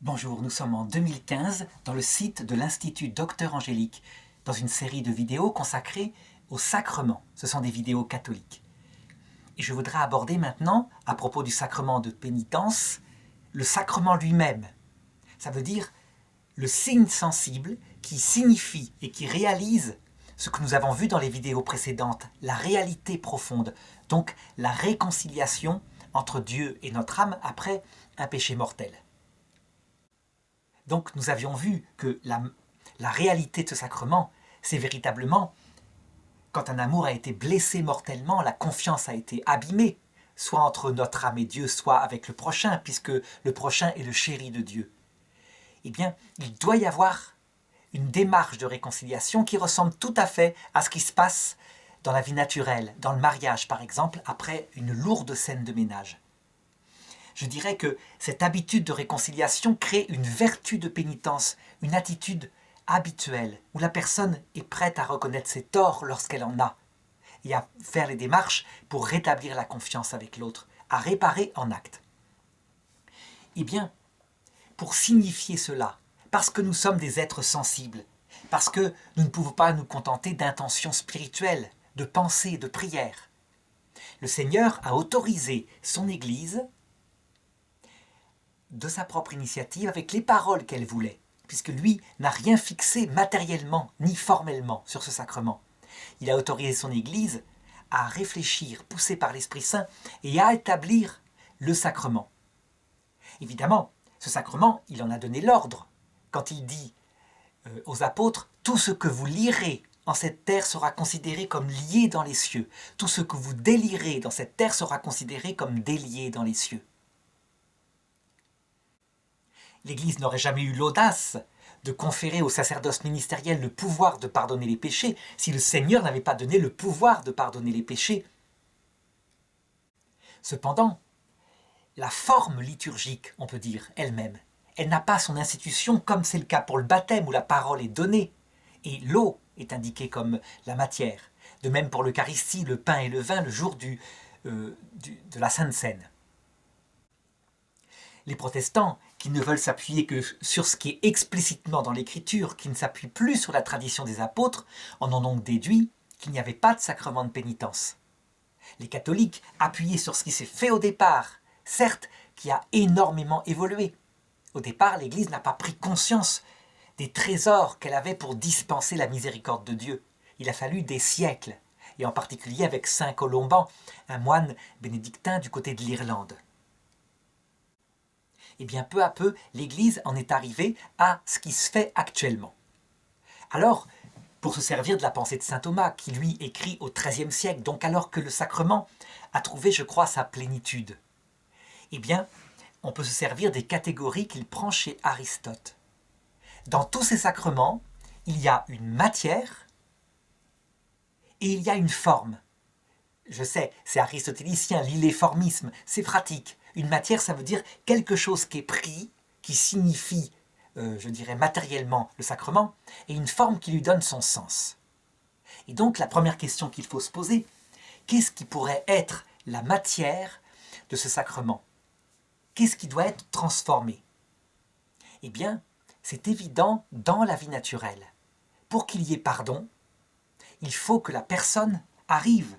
Bonjour, nous sommes en 2015 dans le site de l'Institut Docteur Angélique, dans une série de vidéos consacrées aux sacrements. Ce sont des vidéos catholiques. Et je voudrais aborder maintenant, à propos du sacrement de pénitence, le sacrement lui-même. Ça veut dire le signe sensible qui signifie et qui réalise ce que nous avons vu dans les vidéos précédentes, la réalité profonde, donc la réconciliation entre Dieu et notre âme après un péché mortel. Donc nous avions vu que la réalité de ce sacrement, c'est véritablement quand un amour a été blessé mortellement, la confiance a été abîmée, soit entre notre âme et Dieu, soit avec le prochain, puisque le prochain est le chéri de Dieu. Eh bien, il doit y avoir une démarche de réconciliation qui ressemble tout à fait à ce qui se passe dans la vie naturelle, dans le mariage par exemple, après une lourde scène de ménage. Je dirais que cette habitude de réconciliation crée une vertu de pénitence, une attitude habituelle, où la personne est prête à reconnaître ses torts lorsqu'elle en a, et à faire les démarches pour rétablir la confiance avec l'autre, à réparer en acte. Eh bien, pour signifier cela, parce que nous sommes des êtres sensibles, parce que nous ne pouvons pas nous contenter d'intentions spirituelles, de pensées, de prières, le Seigneur a autorisé son Église de sa propre initiative avec les paroles qu'elle voulait, puisque lui n'a rien fixé matériellement ni formellement sur ce sacrement. Il a autorisé son Église à réfléchir, poussé par l'Esprit Saint, et à établir le sacrement. Évidemment, ce sacrement, il en a donné l'ordre. Quand il dit aux apôtres, « Tout ce que vous lirez en cette terre sera considéré comme lié dans les cieux. Tout ce que vous délirez dans cette terre sera considéré comme délié dans les cieux. » L'Église n'aurait jamais eu l'audace de conférer au sacerdoce ministériel le pouvoir de pardonner les péchés si le Seigneur n'avait pas donné le pouvoir de pardonner les péchés. Cependant, la forme liturgique, on peut dire, elle-même, elle n'a pas son institution comme c'est le cas pour le baptême où la parole est donnée et l'eau est indiquée comme la matière. De même pour l'Eucharistie, le pain et le vin le jour de la Sainte Seine. Les protestants, qui ne veulent s'appuyer que sur ce qui est explicitement dans l'Écriture, qui ne s'appuient plus sur la tradition des apôtres, en ont donc déduit qu'il n'y avait pas de sacrement de pénitence. Les catholiques, appuyés sur ce qui s'est fait au départ, certes, qui a énormément évolué. Au départ, l'Église n'a pas pris conscience des trésors qu'elle avait pour dispenser la miséricorde de Dieu. Il a fallu des siècles, et en particulier avec saint Colomban, un moine bénédictin du côté de l'Irlande. Et bien peu à peu, l'Église en est arrivée à ce qui se fait actuellement. Alors, pour se servir de la pensée de saint Thomas, qui lui écrit au XIIIe siècle, donc alors que le sacrement a trouvé, je crois, sa plénitude, eh bien, on peut se servir des catégories qu'il prend chez Aristote. Dans tous ces sacrements, il y a une matière et il y a une forme. Je sais, c'est aristotélicien, l'illéformisme, c'est pratique. Une matière, ça veut dire quelque chose qui est pris, qui signifie, je dirais matériellement, le sacrement, et une forme qui lui donne son sens. Et donc, la première question qu'il faut se poser, qu'est-ce qui pourrait être la matière de ce sacrement? Qu'est-ce qui doit être transformé? Eh bien, c'est évident dans la vie naturelle. Pour qu'il y ait pardon, il faut que la personne arrive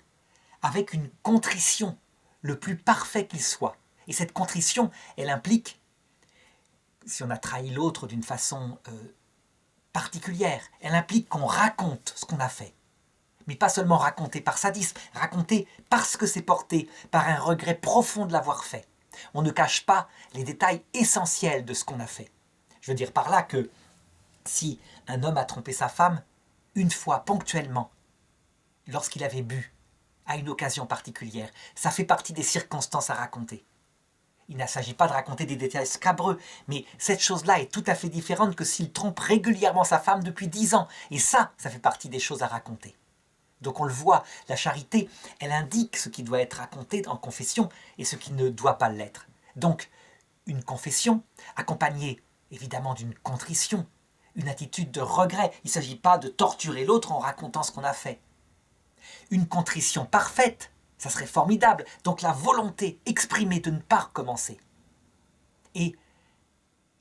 avec une contrition, le plus parfait qu'il soit. Et cette contrition, elle implique, si on a trahi l'autre d'une façon particulière, elle implique qu'on raconte ce qu'on a fait. Mais pas seulement raconter par sadisme, raconter parce que c'est porté par un regret profond de l'avoir fait. On ne cache pas les détails essentiels de ce qu'on a fait. Je veux dire par là que si un homme a trompé sa femme, une fois ponctuellement, lorsqu'il avait bu, à une occasion particulière, ça fait partie des circonstances à raconter. Il ne s'agit pas de raconter des détails scabreux, mais cette chose-là est tout à fait différente que s'il trompe régulièrement sa femme depuis 10 ans. Et ça fait partie des choses à raconter. Donc on le voit, la charité, elle indique ce qui doit être raconté en confession et ce qui ne doit pas l'être. Donc, une confession accompagnée évidemment d'une contrition, une attitude de regret. Il ne s'agit pas de torturer l'autre en racontant ce qu'on a fait. Une contrition parfaite, ça serait formidable. Donc la volonté exprimée de ne pas recommencer. Et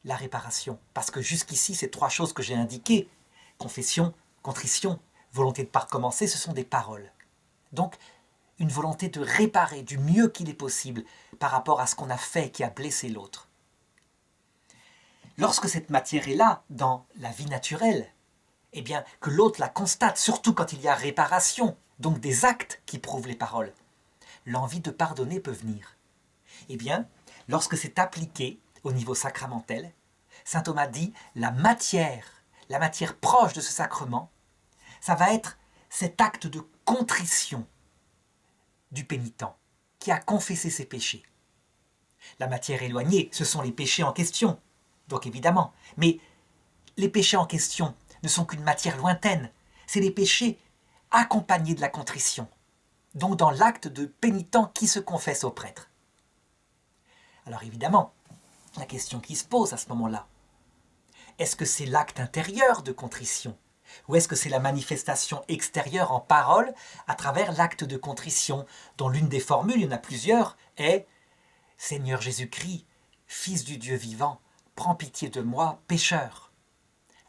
la réparation. Parce que jusqu'ici, ces trois choses que j'ai indiquées, confession, contrition, volonté de ne pas recommencer, ce sont des paroles. Donc, une volonté de réparer du mieux qu'il est possible par rapport à ce qu'on a fait et qui a blessé l'autre. Lorsque cette matière est là, dans la vie naturelle, eh bien, que l'autre la constate, surtout quand il y a réparation, donc des actes qui prouvent les paroles, l'envie de pardonner peut venir. Eh bien, lorsque c'est appliqué au niveau sacramentel, saint Thomas dit la matière proche de ce sacrement, ça va être cet acte de contrition du pénitent qui a confessé ses péchés. La matière éloignée, ce sont les péchés en question, donc évidemment, mais les péchés en question ne sont qu'une matière lointaine, c'est les péchés accompagnés de la contrition, donc dans l'acte de pénitent qui se confesse au prêtre. Alors évidemment, la question qui se pose à ce moment-là, est-ce que c'est l'acte intérieur de contrition ou est-ce que c'est la manifestation extérieure en parole à travers l'acte de contrition dont l'une des formules, il y en a plusieurs, est « Seigneur Jésus-Christ, Fils du Dieu vivant, prends pitié de moi, pécheur ».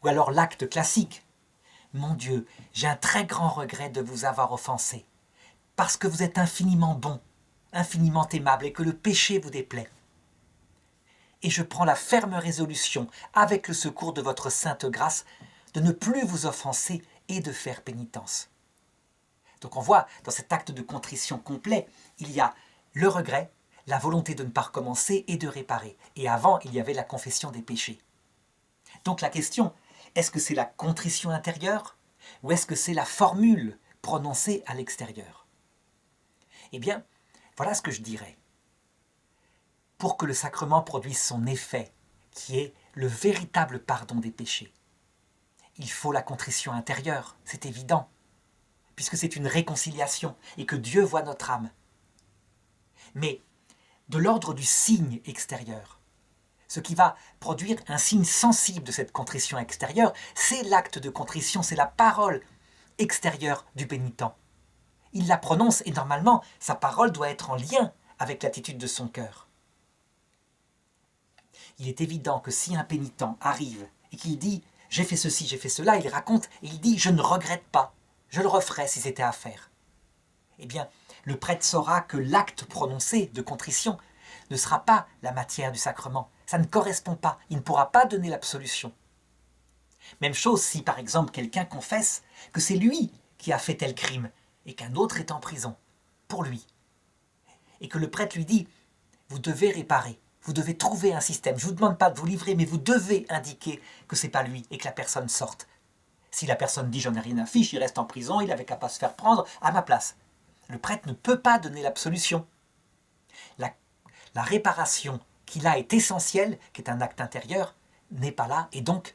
Ou alors l'acte classique « Mon Dieu, j'ai un très grand regret de vous avoir offensé, parce que vous êtes infiniment bon, infiniment aimable et que le péché vous déplaît. Et je prends la ferme résolution, avec le secours de votre sainte grâce, de ne plus vous offenser et de faire pénitence. » Donc on voit, dans cet acte de contrition complet, il y a le regret, la volonté de ne pas recommencer et de réparer. Et avant, il y avait la confession des péchés. Donc la question, est-ce que c'est la contrition intérieure ou est-ce que c'est la formule prononcée à l'extérieur? Eh bien, voilà ce que je dirais. Pour que le sacrement produise son effet, qui est le véritable pardon des péchés, il faut la contrition intérieure, c'est évident, puisque c'est une réconciliation et que Dieu voit notre âme. Mais de l'ordre du signe extérieur, ce qui va produire un signe sensible de cette contrition extérieure, c'est l'acte de contrition, c'est la parole extérieure du pénitent. Il la prononce et normalement, sa parole doit être en lien avec l'attitude de son cœur. Il est évident que si un pénitent arrive et qu'il dit « j'ai fait ceci, j'ai fait cela », il raconte et il dit « je ne regrette pas, je le referais si c'était à faire ». Eh bien, le prêtre saura que l'acte prononcé de contrition ne sera pas la matière du sacrement. Ça ne correspond pas, il ne pourra pas donner l'absolution. Même chose si par exemple quelqu'un confesse que c'est lui qui a fait tel crime et qu'un autre est en prison pour lui. Et que le prêtre lui dit « vous devez réparer, vous devez trouver un système, je ne vous demande pas de vous livrer, mais vous devez indiquer que ce n'est pas lui et que la personne sorte. Si la personne dit « j'en ai rien à fiche, il reste en prison, il n'avait qu'à pas se faire prendre à ma place ». Le prêtre ne peut pas donner l'absolution. La réparation qui là est essentielle, qui est un acte intérieur, n'est pas là, et donc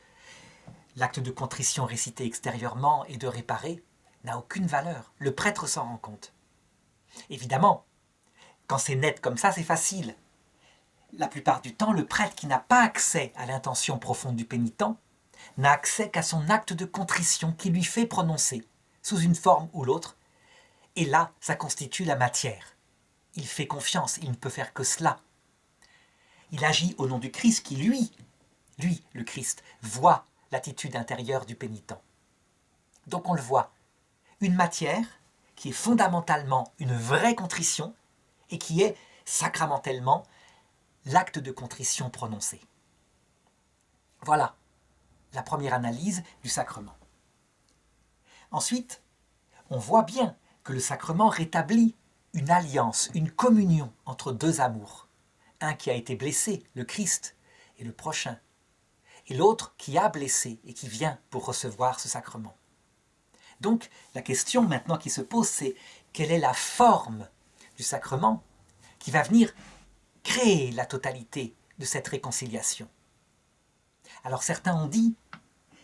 l'acte de contrition récité extérieurement et de réparer n'a aucune valeur. Le prêtre s'en rend compte. Évidemment, quand c'est net comme ça, c'est facile. La plupart du temps, le prêtre qui n'a pas accès à l'intention profonde du pénitent n'a accès qu'à son acte de contrition qui lui fait prononcer, sous une forme ou l'autre, et là, ça constitue la matière. Il fait confiance, il ne peut faire que cela. Il agit au nom du Christ qui, lui, le Christ, voit l'attitude intérieure du pénitent. Donc on le voit, une matière qui est fondamentalement une vraie contrition et qui est sacramentellement l'acte de contrition prononcé. Voilà la première analyse du sacrement. Ensuite, on voit bien que le sacrement rétablit une alliance, une communion entre deux amours. Un qui a été blessé, le Christ, et le prochain. Et l'autre qui a blessé et qui vient pour recevoir ce sacrement. Donc, la question maintenant qui se pose, c'est quelle est la forme du sacrement qui va venir créer la totalité de cette réconciliation? Alors certains ont dit,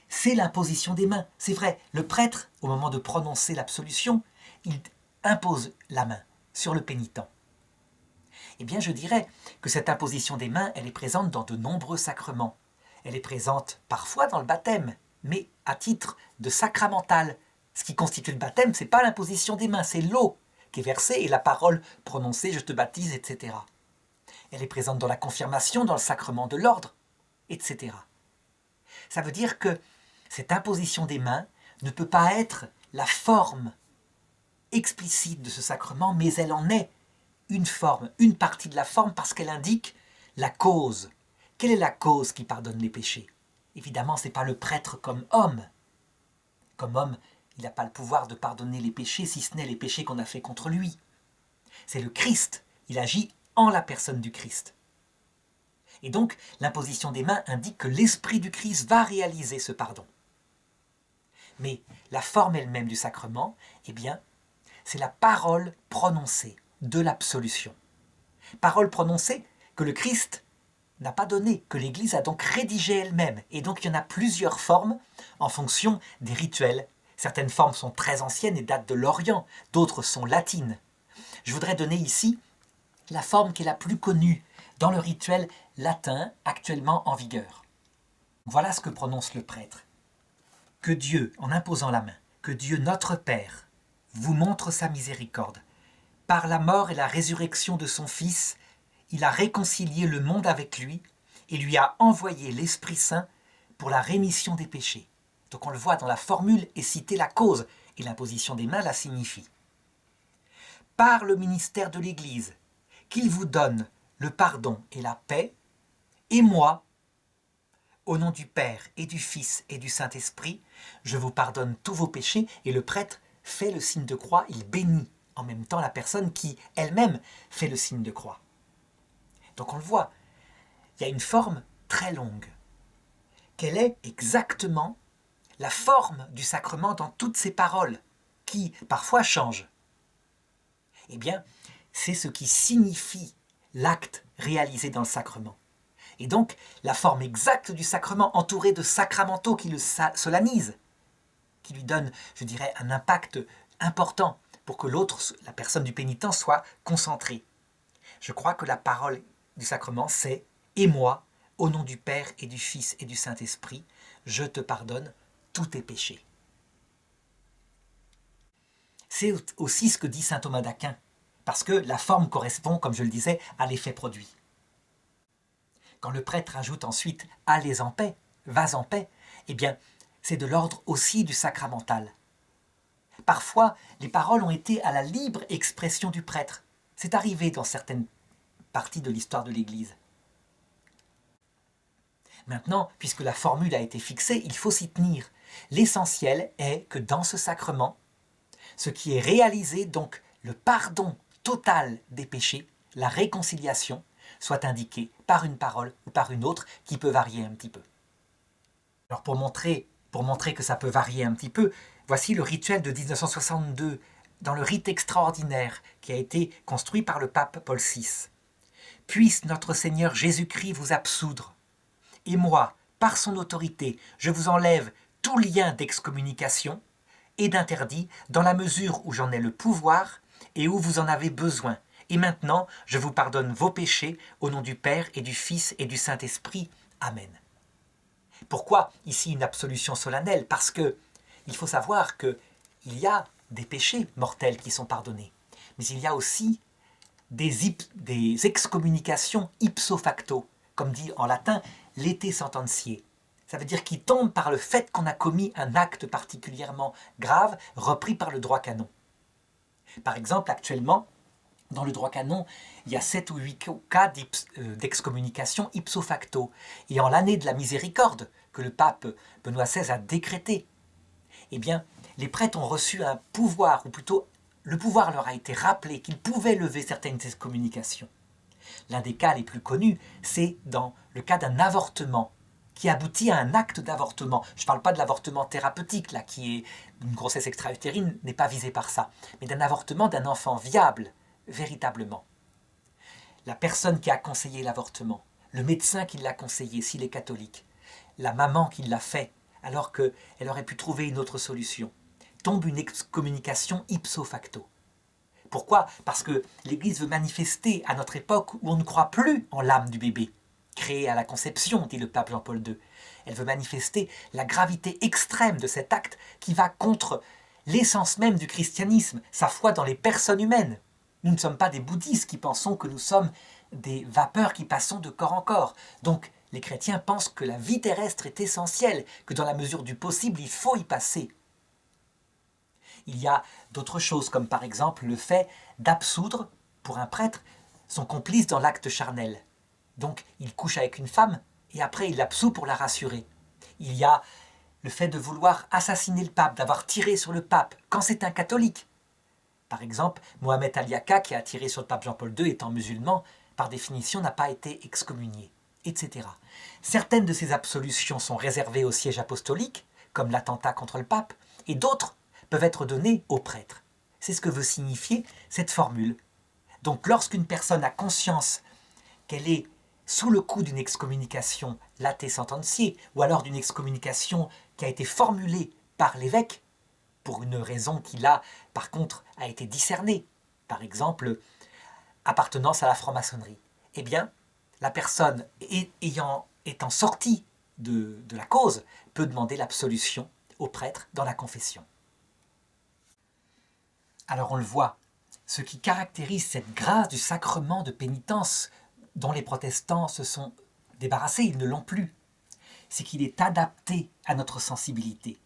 c'est l'imposition des mains. C'est vrai, le prêtre, au moment de prononcer l'absolution, il impose la main sur le pénitent. Eh bien, je dirais que cette imposition des mains, elle est présente dans de nombreux sacrements. Elle est présente parfois dans le baptême, mais à titre de sacramental. Ce qui constitue le baptême, ce n'est pas l'imposition des mains, c'est l'eau qui est versée et la parole prononcée, je te baptise, etc. Elle est présente dans la confirmation, dans le sacrement de l'ordre. etc. Ça veut dire que cette imposition des mains ne peut pas être la forme explicite de ce sacrement, mais elle en est une forme, une partie de la forme, parce qu'elle indique la cause. Quelle est la cause qui pardonne les péchés? Évidemment, ce n'est pas le prêtre comme homme. Comme homme, il n'a pas le pouvoir de pardonner les péchés, si ce n'est les péchés qu'on a fait contre lui. C'est le Christ, il agit en la personne du Christ. Et donc, l'imposition des mains indique que l'Esprit du Christ va réaliser ce pardon. Mais la forme elle-même du sacrement, eh bien, c'est la parole prononcée de l'absolution. Parole prononcée que le Christ n'a pas donnée, que l'Église a donc rédigée elle-même. Et donc, il y en a plusieurs formes en fonction des rituels. Certaines formes sont très anciennes et datent de l'Orient, d'autres sont latines. Je voudrais donner ici la forme qui est la plus connue dans le rituel latin actuellement en vigueur. Voilà ce que prononce le prêtre. Que Dieu, en imposant la main, que Dieu notre Père vous montre sa miséricorde. Par la mort et la résurrection de son Fils, il a réconcilié le monde avec lui et lui a envoyé l'Esprit Saint pour la rémission des péchés. Donc on le voit dans la formule et citer la cause, et l'imposition des mains la signifie. Par le ministère de l'Église, qu'il vous donne le pardon et la paix, et moi, au nom du Père et du Fils et du Saint-Esprit, je vous pardonne tous vos péchés, et le prêtre fait le signe de croix, il bénit en même temps la personne qui elle-même fait le signe de croix. Donc on le voit, il y a une forme très longue. Quelle est exactement la forme du sacrement dans toutes ces paroles, qui parfois changent? Eh bien, c'est ce qui signifie l'acte réalisé dans le sacrement. Et donc, la forme exacte du sacrement, entourée de sacramentaux qui le solennisent, qui lui donnent, je dirais, un impact important pour que l'autre, la personne du pénitent, soit concentrée. Je crois que la parole du sacrement, c'est « Et moi, au nom du Père et du Fils et du Saint-Esprit, je te pardonne tous tes péchés. » C'est aussi ce que dit saint Thomas d'Aquin, parce que la forme correspond, comme je le disais, à l'effet produit. Quand le prêtre ajoute ensuite « allez en paix »,« vas en paix », eh bien, c'est de l'ordre aussi du sacramental. Parfois, les paroles ont été à la libre expression du prêtre. C'est arrivé dans certaines parties de l'histoire de l'Église. Maintenant, puisque la formule a été fixée, il faut s'y tenir. L'essentiel est que dans ce sacrement, ce qui est réalisé, donc le pardon total des péchés, la réconciliation, soit indiqué par une parole ou par une autre qui peut varier un petit peu. Alors pour montrer que ça peut varier un petit peu, voici le rituel de 1962 dans le rite extraordinaire qui a été construit par le pape Paul VI. « Puisse notre Seigneur Jésus-Christ vous absoudre. Et moi, par son autorité, je vous enlève tout lien d'excommunication et d'interdit dans la mesure où j'en ai le pouvoir et où vous en avez besoin. Et maintenant, je vous pardonne vos péchés au nom du Père et du Fils et du Saint-Esprit. Amen. » Pourquoi ici une absolution solennelle? Parce que il faut savoir qu'il y a des péchés mortels qui sont pardonnés, mais il y a aussi des excommunications ipso facto, comme dit en latin « lete sententiae ». Ça veut dire qui tombe par le fait qu'on a commis un acte particulièrement grave, repris par le droit canon. Par exemple, actuellement, dans le droit canon, il y a 7 ou 8 cas d'excommunication ipso facto. Et en l'année de la miséricorde, que le pape Benoît XVI a décrété, eh bien, les prêtres ont reçu un pouvoir, ou plutôt, le pouvoir leur a été rappelé qu'ils pouvaient lever certaines excommunications. L'un des cas les plus connus, c'est dans le cas d'un avortement, qui aboutit à un acte d'avortement. Je ne parle pas de l'avortement thérapeutique, là, qui est une grossesse extra-utérine, n'est pas visée par ça, mais d'un avortement d'un enfant viable, véritablement. La personne qui a conseillé l'avortement, le médecin qui l'a conseillé, s'il est catholique, la maman qui l'a fait, alors qu'elle aurait pu trouver une autre solution, tombe une excommunication ipso facto. Pourquoi? Parce que l'Église veut manifester à notre époque où on ne croit plus en l'âme du bébé, créé à la conception, dit le pape Jean-Paul II. Elle veut manifester la gravité extrême de cet acte qui va contre l'essence même du christianisme, sa foi dans les personnes humaines. Nous ne sommes pas des bouddhistes qui pensons que nous sommes des vapeurs qui passons de corps en corps. Donc Les chrétiens pensent que la vie terrestre est essentielle, que dans la mesure du possible, il faut y passer. Il y a d'autres choses, comme par exemple le fait d'absoudre, pour un prêtre, son complice dans l'acte charnel. Donc il couche avec une femme, et après il l'absout pour la rassurer. Il y a le fait de vouloir assassiner le pape, d'avoir tiré sur le pape, quand c'est un catholique. Par exemple, Mohamed Ali Akka, qui a tiré sur le pape Jean-Paul II, étant musulman, par définition n'a pas été excommunié, etc. Certaines de ces absolutions sont réservées au siège apostolique, comme l'attentat contre le pape, et d'autres peuvent être données aux prêtres. C'est ce que veut signifier cette formule. Donc lorsqu'une personne a conscience qu'elle est sous le coup d'une excommunication late sentenciae, ou alors d'une excommunication qui a été formulée par l'évêque, pour une raison qui là, par contre, a été discernée, par exemple, appartenance à la franc-maçonnerie, eh bien, la personne étant sortie de la cause peut demander l'absolution au prêtre dans la confession. Alors on le voit, ce qui caractérise cette grâce du sacrement de pénitence dont les protestants se sont débarrassés, ils ne l'ont plus, c'est qu'il est adapté à notre sensibilité.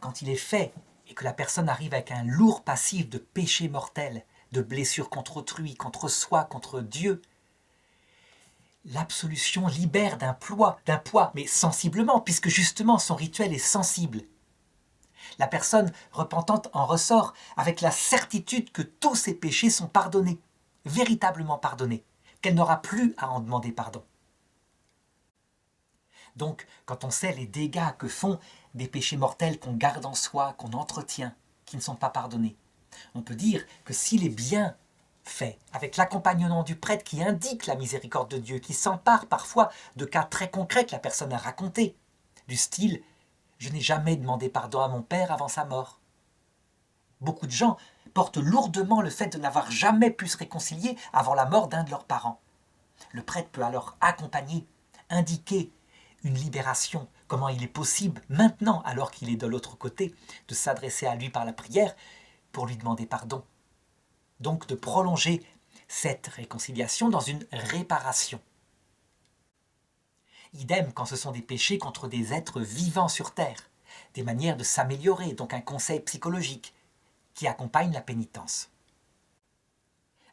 Quand il est fait et que la personne arrive avec un lourd passif de péché mortel, de blessures contre autrui, contre soi, contre Dieu, l'absolution libère d'un poids, mais sensiblement, puisque justement son rituel est sensible. La personne repentante en ressort avec la certitude que tous ses péchés sont pardonnés, véritablement pardonnés, qu'elle n'aura plus à en demander pardon. Donc, quand on sait les dégâts que font des péchés mortels qu'on garde en soi, qu'on entretient, qui ne sont pas pardonnés, on peut dire que s'il est bien fait, avec l'accompagnement du prêtre qui indique la miséricorde de Dieu, qui s'empare parfois de cas très concrets que la personne a racontés, du style « je n'ai jamais demandé pardon à mon père avant sa mort ». Beaucoup de gens portent lourdement le fait de n'avoir jamais pu se réconcilier avant la mort d'un de leurs parents. Le prêtre peut alors accompagner, indiquer une libération, comment il est possible maintenant, alors qu'il est de l'autre côté, de s'adresser à lui par la prière pour lui demander pardon. Donc de prolonger cette réconciliation dans une réparation. Idem quand ce sont des péchés contre des êtres vivants sur terre, des manières de s'améliorer, donc un conseil psychologique qui accompagne la pénitence.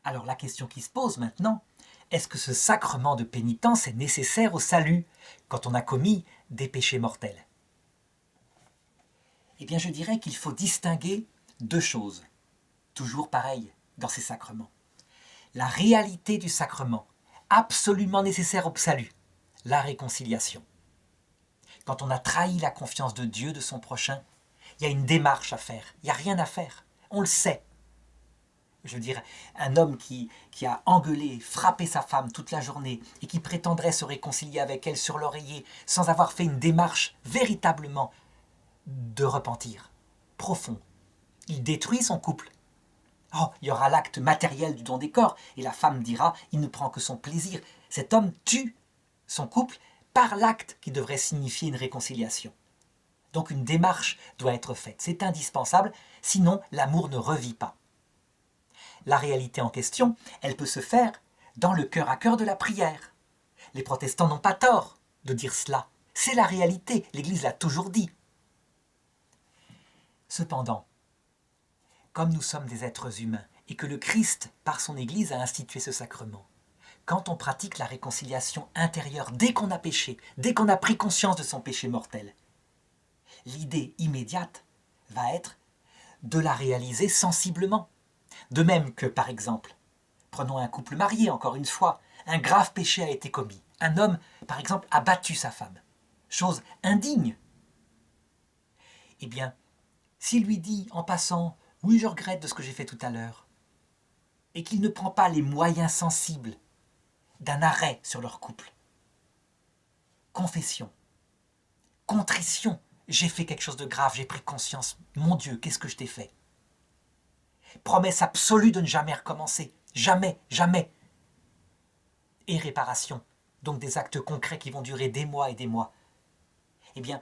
Alors la question qui se pose maintenant, est-ce que ce sacrement de pénitence est nécessaire au salut quand on a commis des péchés mortels? Eh bien je dirais qu'il faut distinguer deux choses, toujours pareil dans ces sacrements. La réalité du sacrement, absolument nécessaire au salut, la réconciliation. Quand on a trahi la confiance de Dieu, de son prochain, il y a une démarche à faire, il n'y a rien à faire, on le sait. Je veux dire, un homme qui a engueulé, frappé sa femme toute la journée et qui prétendrait se réconcilier avec elle sur l'oreiller sans avoir fait une démarche véritablement de repentir, profond. Il détruit son couple. Oh, il y aura l'acte matériel du don des corps et la femme dira « il ne prend que son plaisir ». Cet homme tue son couple par l'acte qui devrait signifier une réconciliation. Donc une démarche doit être faite, c'est indispensable, sinon l'amour ne revit pas. La réalité en question, elle peut se faire dans le cœur à cœur de la prière. Les protestants n'ont pas tort de dire cela. C'est la réalité, l'Église l'a toujours dit. Cependant, comme nous sommes des êtres humains et que le Christ, par son Église, a institué ce sacrement, quand on pratique la réconciliation intérieure, dès qu'on a péché, dès qu'on a pris conscience de son péché mortel, l'idée immédiate va être de la réaliser sensiblement. De même que, par exemple, prenons un couple marié, encore une fois, un grave péché a été commis. Un homme, par exemple, a battu sa femme. Chose indigne. Eh bien, s'il lui dit en passant « oui, je regrette de ce que j'ai fait tout à l'heure », et qu'il ne prend pas les moyens sensibles d'un arrêt sur leur couple, confession, contrition, j'ai fait quelque chose de grave, j'ai pris conscience, mon Dieu, qu'est-ce que je t'ai fait? Promesse absolue de ne jamais recommencer, jamais, jamais. Et réparation, donc des actes concrets qui vont durer des mois et des mois. Eh bien,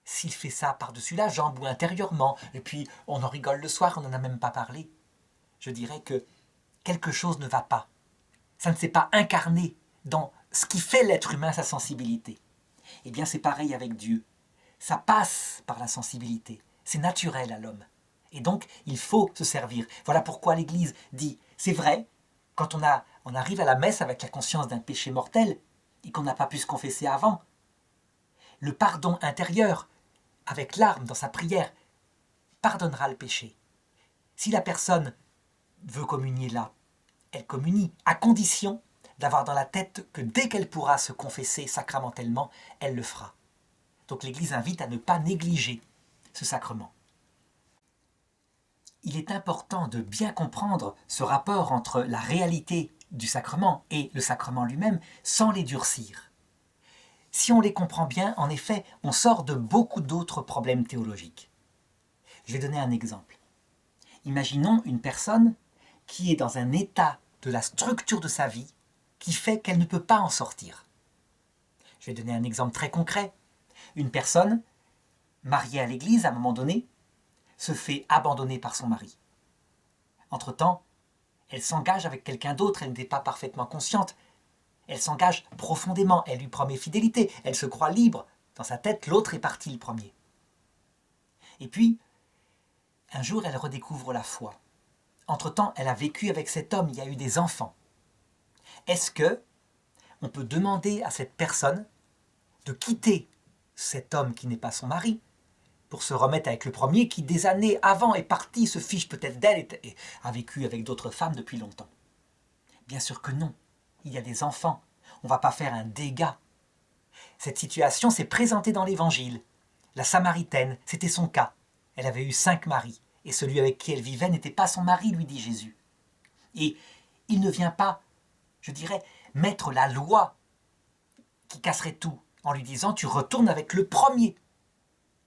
s'il fait ça par-dessus la jambe ou intérieurement, et puis on en rigole le soir, on n'en a même pas parlé, je dirais que quelque chose ne va pas. Ça ne s'est pas incarné dans ce qui fait l'être humain, sa sensibilité. Eh bien, c'est pareil avec Dieu. Ça passe par la sensibilité. C'est naturel à l'homme. Et donc, il faut se servir. Voilà pourquoi l'Église dit, c'est vrai, quand on arrive à la messe avec la conscience d'un péché mortel et qu'on n'a pas pu se confesser avant, le pardon intérieur, avec larmes dans sa prière, pardonnera le péché. Si la personne veut communier là, elle communie, à condition d'avoir dans la tête que dès qu'elle pourra se confesser sacramentellement, elle le fera. Donc l'Église invite à ne pas négliger ce sacrement. Il est important de bien comprendre ce rapport entre la réalité du sacrement et le sacrement lui-même sans les durcir. Si on les comprend bien, en effet, on sort de beaucoup d'autres problèmes théologiques. Je vais donner un exemple. Imaginons une personne qui est dans un état de la structure de sa vie qui fait qu'elle ne peut pas en sortir. Je vais donner un exemple très concret. Une personne, mariée à l'église à un moment donné, se fait abandonner par son mari. Entre-temps, elle s'engage avec quelqu'un d'autre, elle n'était pas parfaitement consciente. Elle s'engage profondément, elle lui promet fidélité, elle se croit libre. Dans sa tête, l'autre est parti le premier. Et puis, un jour, elle redécouvre la foi. Entre-temps, elle a vécu avec cet homme, il y a eu des enfants. Est-ce que on peut demander à cette personne de quitter cet homme qui n'est pas son mari pour se remettre avec le premier qui, des années avant, est parti, se fiche peut-être d'elle et a vécu avec d'autres femmes depuis longtemps? Bien sûr que non. Il y a des enfants. On ne va pas faire un dégât. Cette situation s'est présentée dans l'Évangile. La Samaritaine, c'était son cas. Elle avait eu 5 maris. Et celui avec qui elle vivait n'était pas son mari, lui dit Jésus. Et il ne vient pas, je dirais, mettre la loi qui casserait tout en lui disant « tu retournes avec le premier ».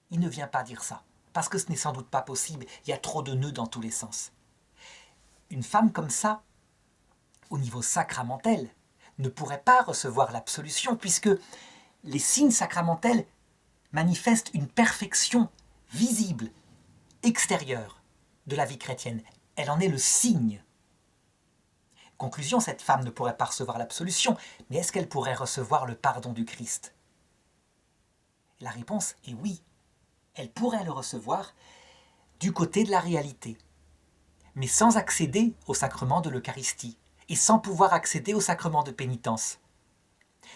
Il ne vient pas dire ça, parce que ce n'est sans doute pas possible, il y a trop de nœuds dans tous les sens. Une femme comme ça, au niveau sacramentel, ne pourrait pas recevoir l'absolution, puisque les signes sacramentels manifestent une perfection visible, extérieure de la vie chrétienne. Elle en est le signe. Conclusion, cette femme ne pourrait pas recevoir l'absolution, mais est-ce qu'elle pourrait recevoir le pardon du Christ? La réponse est oui. Elle pourrait le recevoir du côté de la réalité, mais sans accéder au sacrement de l'Eucharistie et sans pouvoir accéder au sacrement de pénitence.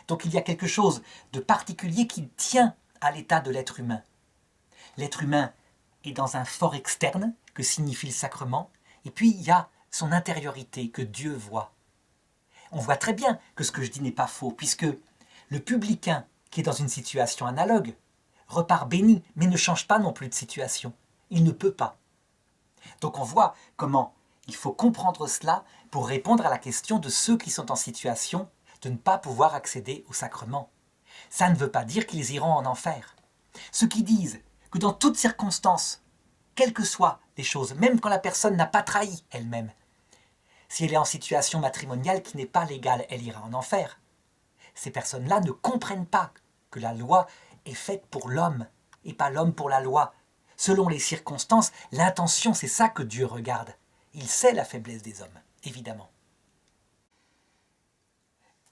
Donc il y a quelque chose de particulier qui tient à l'état de l'être humain. L'être humain est dans un fort externe que signifie le sacrement, et puis il y a son intériorité que Dieu voit. On voit très bien que ce que je dis n'est pas faux, puisque le publicain qui est dans une situation analogue repart béni, mais ne change pas non plus de situation. Il ne peut pas. Donc on voit comment il faut comprendre cela pour répondre à la question de ceux qui sont en situation de ne pas pouvoir accéder au sacrement. Ça ne veut pas dire qu'ils iront en enfer. Ceux qui disent que dans toutes circonstances, quelles que soient les choses, même quand la personne n'a pas trahi elle-même, si elle est en situation matrimoniale qui n'est pas légale, elle ira en enfer. Ces personnes-là ne comprennent pas que la loi est faite pour l'homme et pas l'homme pour la loi. Selon les circonstances, l'intention, c'est ça que Dieu regarde. Il sait la faiblesse des hommes, évidemment.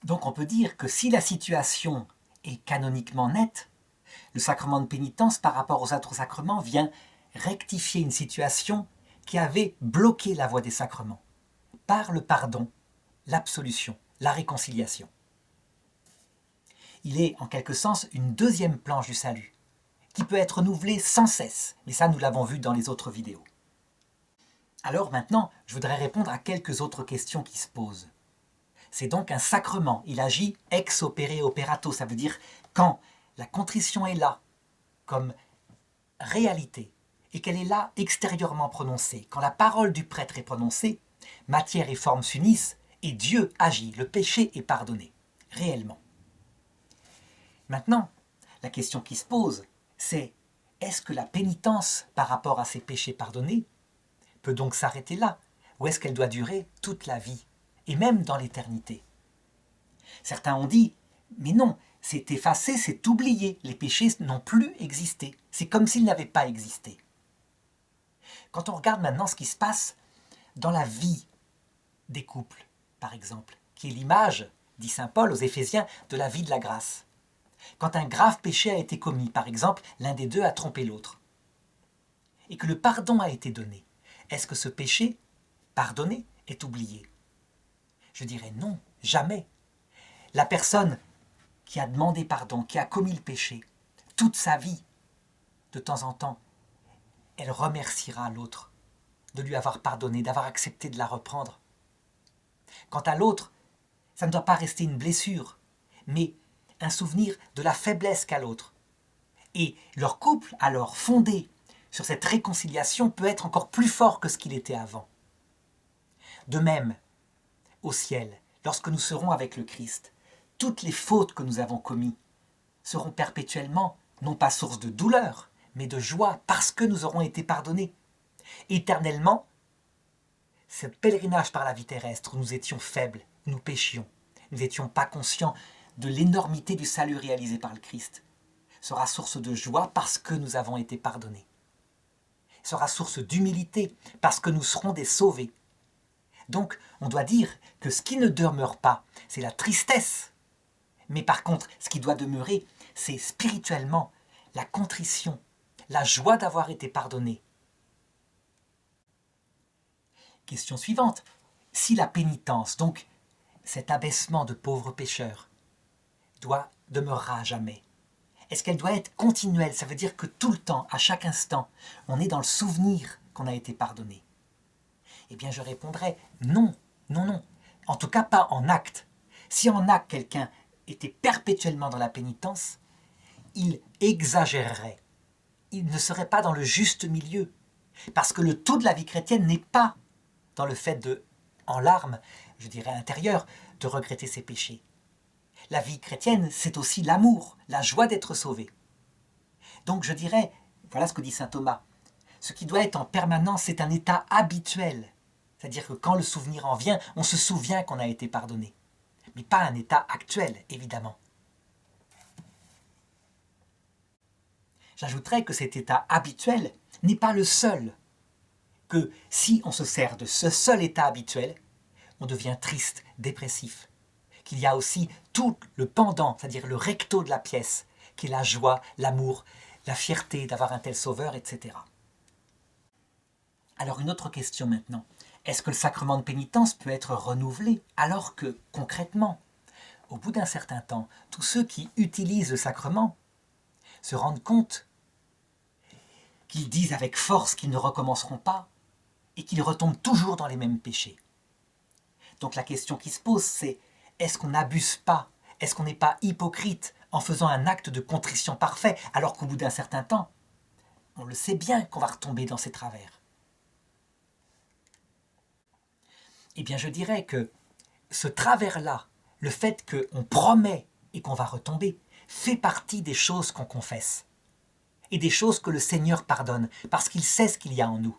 Donc on peut dire que si la situation est canoniquement nette, le sacrement de pénitence par rapport aux autres sacrements vient rectifier une situation qui avait bloqué la voie des sacrements par le pardon, l'absolution, la réconciliation. Il est en quelque sens une deuxième planche du salut, qui peut être renouvelée sans cesse, mais ça nous l'avons vu dans les autres vidéos. Alors maintenant, je voudrais répondre à quelques autres questions qui se posent. C'est donc un sacrement, il agit ex opere operato, ça veut dire quand la contrition est là, comme réalité, et qu'elle est là extérieurement prononcée, quand la parole du prêtre est prononcée, matière et forme s'unissent, et Dieu agit, le péché est pardonné, réellement. Maintenant, la question qui se pose, c'est est-ce que la pénitence par rapport à ces péchés pardonnés peut donc s'arrêter là, ou est-ce qu'elle doit durer toute la vie, et même dans l'éternité? Certains ont dit, mais non, c'est effacé, c'est oublié, les péchés n'ont plus existé, c'est comme s'ils n'avaient pas existé. Quand on regarde maintenant ce qui se passe dans la vie des couples, par exemple, qui est l'image dit saint Paul aux Éphésiens, de la vie de la grâce. Quand un grave péché a été commis, par exemple, l'un des deux a trompé l'autre, et que le pardon a été donné, est-ce que ce péché, pardonné, est oublié? Je dirais non, jamais. La personne qui a demandé pardon, qui a commis le péché, toute sa vie, de temps en temps, elle remerciera l'autre de lui avoir pardonné, d'avoir accepté de la reprendre. Quant à l'autre, ça ne doit pas rester une blessure, mais un souvenir de la faiblesse qu'a l'autre. Et leur couple, alors fondé sur cette réconciliation, peut être encore plus fort que ce qu'il était avant. De même, au ciel, lorsque nous serons avec le Christ, toutes les fautes que nous avons commises seront perpétuellement, non pas source de douleur, mais de joie, parce que nous aurons été pardonnés. Éternellement, ce pèlerinage par la vie terrestre où nous étions faibles, nous péchions, nous n'étions pas conscients de l'énormité du salut réalisé par le Christ, sera source de joie parce que nous avons été pardonnés. Sera source d'humilité parce que nous serons des sauvés. Donc, on doit dire que ce qui ne demeure pas, c'est la tristesse. Mais par contre, ce qui doit demeurer, c'est spirituellement la contrition, la joie d'avoir été pardonné. Question suivante. Si la pénitence, donc cet abaissement de pauvres pécheurs, demeurera à jamais, est-ce qu'elle doit être continuelle? Ça veut dire que tout le temps, à chaque instant, on est dans le souvenir qu'on a été pardonné. Eh bien, je répondrais non, non, non. En tout cas, pas en acte. Si en acte, quelqu'un était perpétuellement dans la pénitence, il exagérerait. Il ne serait pas dans le juste milieu. Parce que le tout de la vie chrétienne n'est pas dans le fait de, en larmes, je dirais intérieures, de regretter ses péchés. La vie chrétienne, c'est aussi l'amour, la joie d'être sauvé. Donc je dirais, voilà ce que dit saint Thomas, ce qui doit être en permanence, c'est un état habituel. C'est-à-dire que quand le souvenir en vient, on se souvient qu'on a été pardonné. Mais pas un état actuel, évidemment. J'ajouterais que cet état habituel n'est pas le seul. Que si on se sert de ce seul état habituel, on devient triste, dépressif. Qu'il y a aussi tout le pendant, c'est-à-dire le recto de la pièce, qui est la joie, l'amour, la fierté d'avoir un tel sauveur, etc. Alors une autre question maintenant. Est-ce que le sacrement de pénitence peut être renouvelé alors que, concrètement, au bout d'un certain temps, tous ceux qui utilisent le sacrement se rendent compte qu'ils disent avec force qu'ils ne recommenceront pas et qu'ils retombent toujours dans les mêmes péchés. Donc la question qui se pose, c'est est-ce qu'on n'abuse pas? Est-ce qu'on n'est pas hypocrite en faisant un acte de contrition parfait alors qu'au bout d'un certain temps, on le sait bien qu'on va retomber dans ces travers? Eh bien je dirais que ce travers-là, le fait qu'on promet et qu'on va retomber, fait partie des choses qu'on confesse et des choses que le Seigneur pardonne parce qu'il sait ce qu'il y a en nous.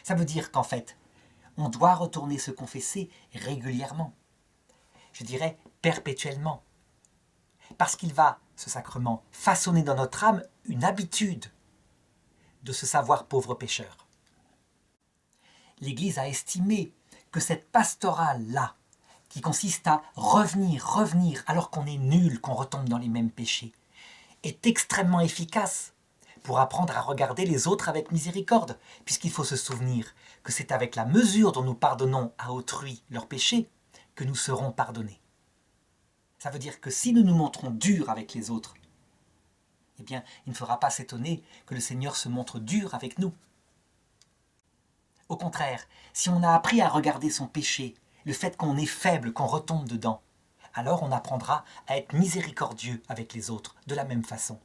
Ça veut dire qu'en fait, on doit retourner se confesser régulièrement. Je dirais perpétuellement. Parce qu'il va, ce sacrement, façonner dans notre âme une habitude de se savoir pauvre pécheur. L'Église a estimé que cette pastorale-là, qui consiste à revenir, alors qu'on est nul, qu'on retombe dans les mêmes péchés, est extrêmement efficace pour apprendre à regarder les autres avec miséricorde, puisqu'il faut se souvenir que c'est avec la mesure dont nous pardonnons à autrui leurs péchés que nous serons pardonnés. Ça veut dire que si nous nous montrons durs avec les autres, eh bien, il ne faudra pas s'étonner que le Seigneur se montre dur avec nous. Au contraire, si on a appris à regarder son péché, le fait qu'on est faible, qu'on retombe dedans, alors on apprendra à être miséricordieux avec les autres de la même façon.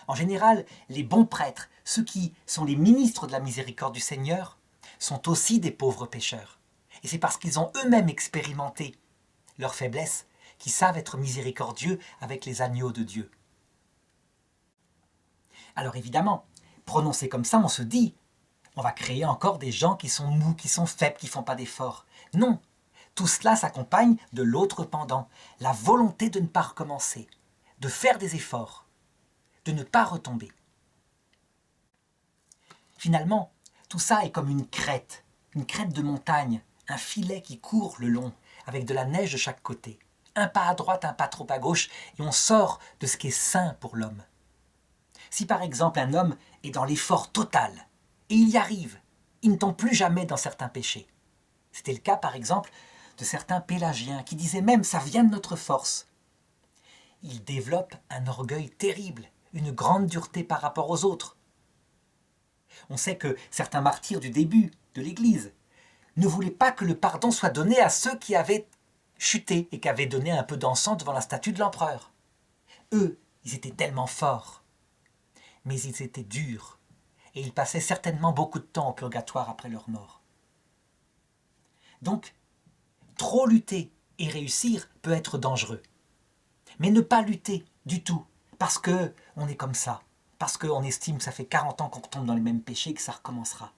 En général, les bons prêtres, ceux qui sont les ministres de la miséricorde du Seigneur, sont aussi des pauvres pécheurs. Et c'est parce qu'ils ont eux-mêmes expérimenté leur faiblesse qu'ils savent être miséricordieux avec les agneaux de Dieu. Alors évidemment, prononcé comme ça, on se dit, on va créer encore des gens qui sont mous, qui sont faibles, qui ne font pas d'efforts. Non, tout cela s'accompagne de l'autre pendant, la volonté de ne pas recommencer, de faire des efforts, de ne pas retomber. Finalement, tout ça est comme une crête de montagne, un filet qui court le long, avec de la neige de chaque côté. Un pas à droite, un pas trop à gauche, et on sort de ce qui est sain pour l'homme. Si par exemple un homme est dans l'effort total, et il y arrive, il ne tombe plus jamais dans certains péchés. C'était le cas par exemple de certains pélagiens qui disaient même « ça vient de notre force ». Ils développent un orgueil terrible, une grande dureté par rapport aux autres. On sait que certains martyrs du début de l'Église ne voulaient pas que le pardon soit donné à ceux qui avaient chuté et qui avaient donné un peu d'encens devant la statue de l'empereur. Eux, ils étaient tellement forts, mais ils étaient durs, et ils passaient certainement beaucoup de temps au purgatoire après leur mort. Donc, trop lutter et réussir peut être dangereux. Mais ne pas lutter du tout, parce qu'on est comme ça, parce qu'on estime que ça fait 40 ans qu'on tombe dans les mêmes péchés et que ça recommencera.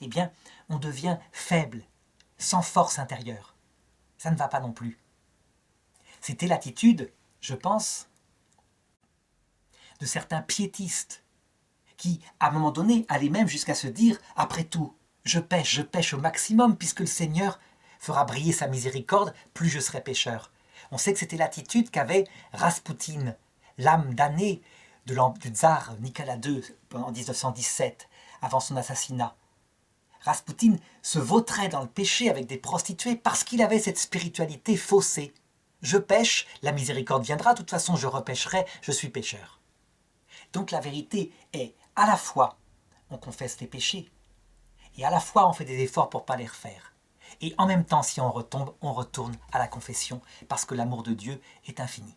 Eh bien, on devient faible, sans force intérieure. Ça ne va pas non plus. C'était l'attitude, je pense, de certains piétistes qui, à un moment donné, allaient même jusqu'à se dire « Après tout, je pêche au maximum, puisque le Seigneur fera briller sa miséricorde, plus je serai pécheur. » On sait que c'était l'attitude qu'avait Raspoutine, l'âme damnée du tsar Nicolas II en 1917, avant son assassinat. Raspoutine se vautrait dans le péché avec des prostituées parce qu'il avait cette spiritualité faussée. Je pêche, la miséricorde viendra, de toute façon je repêcherai, je suis pécheur. Donc la vérité est, à la fois, on confesse les péchés, et à la fois on fait des efforts pour ne pas les refaire. Et en même temps, si on retombe, on retourne à la confession, parce que l'amour de Dieu est infini.